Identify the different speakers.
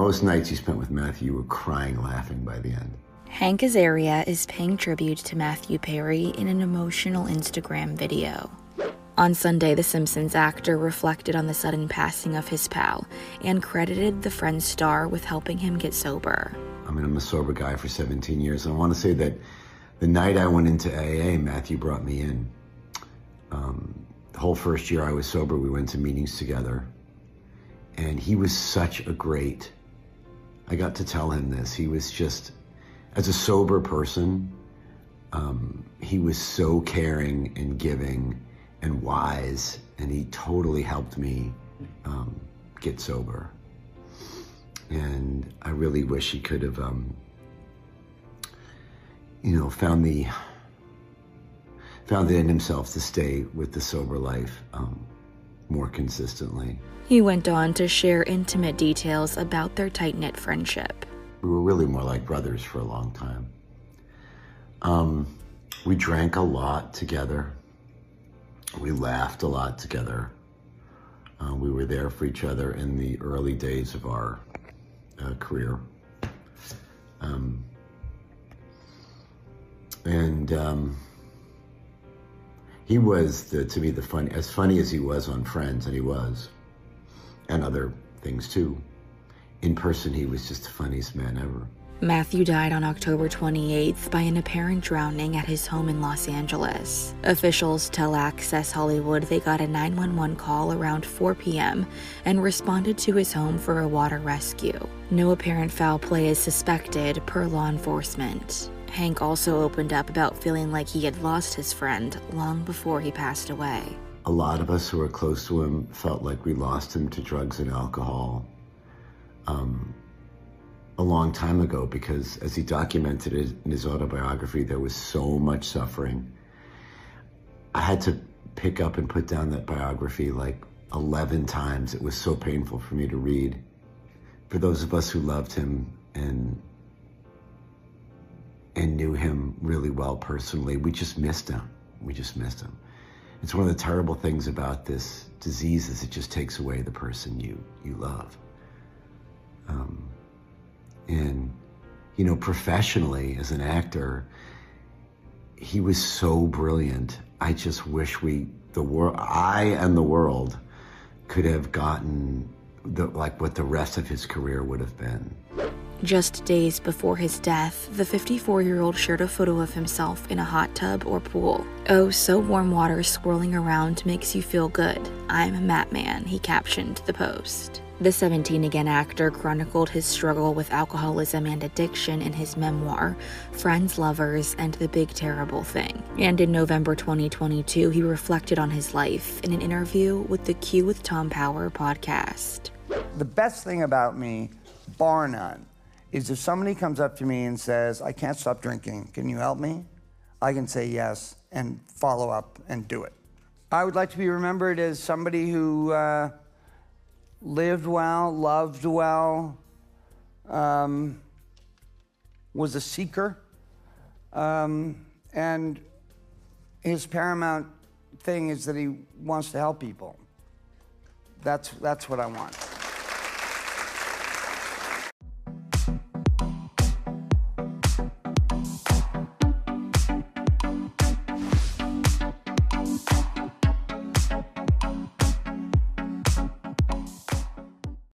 Speaker 1: most nights you spent with Matthew, you were crying, laughing by the end.
Speaker 2: Hank Azaria is paying tribute to Matthew Perry in an emotional Instagram video. On Sunday, The Simpsons actor reflected on the sudden passing of his pal and credited the Friends star with helping him get sober.
Speaker 1: I mean, I'm a sober guy for 17 years. I want to say that the night I went into AA, Matthew brought me in. The whole first year I was sober, we went to meetings together. And he was such a great, I got to tell him this, he was just, as a sober person, he was so caring and giving and wise, and he totally helped me get sober. And I really wish he could have, found it in himself to stay with the sober life more consistently.
Speaker 2: He went on to share intimate details about their tight-knit friendship.
Speaker 1: We were really more like brothers for a long time. We drank a lot together. We laughed a lot together. We were there for each other in the early days of our career. He was, to me, as funny as he was on Friends, and he was, and other things too. In person, he was just the funniest man ever.
Speaker 2: Matthew died on October 28th by an apparent drowning at his home in Los Angeles. Officials tell Access Hollywood they got a 911 call around 4 p.m. and responded to his home for a water rescue. No apparent foul play is suspected, per law enforcement. Hank also opened up about feeling like he had lost his friend long before he passed away.
Speaker 1: A lot of us who were close to him felt like we lost him to drugs and alcohol a long time ago, because as he documented it in his autobiography, there was so much suffering. I had to pick up and put down that biography like 11 times. It was so painful for me to read. For those of us who loved him and knew him really well personally, we just missed him. We just missed him. It's one of the terrible things about this disease is it just takes away the person you love. And, professionally as an actor, he was so brilliant. I just wish I and the world could have gotten what the rest of his career would have been.
Speaker 2: Just days before his death, the 54-year-old shared a photo of himself in a hot tub or pool. "Oh, so warm water swirling around makes you feel good. I'm a Matt man," he captioned the post. The 17 Again actor chronicled his struggle with alcoholism and addiction in his memoir, Friends, Lovers, and the Big Terrible Thing. And in November 2022, he reflected on his life in an interview with the Q with Tom Power podcast.
Speaker 3: The best thing about me, bar none, is if somebody comes up to me and says, "I can't stop drinking, can you help me?" I can say yes and follow up and do it. I would like to be remembered as somebody who lived well, loved well, was a seeker, and his paramount thing is that he wants to help people. That's what I want.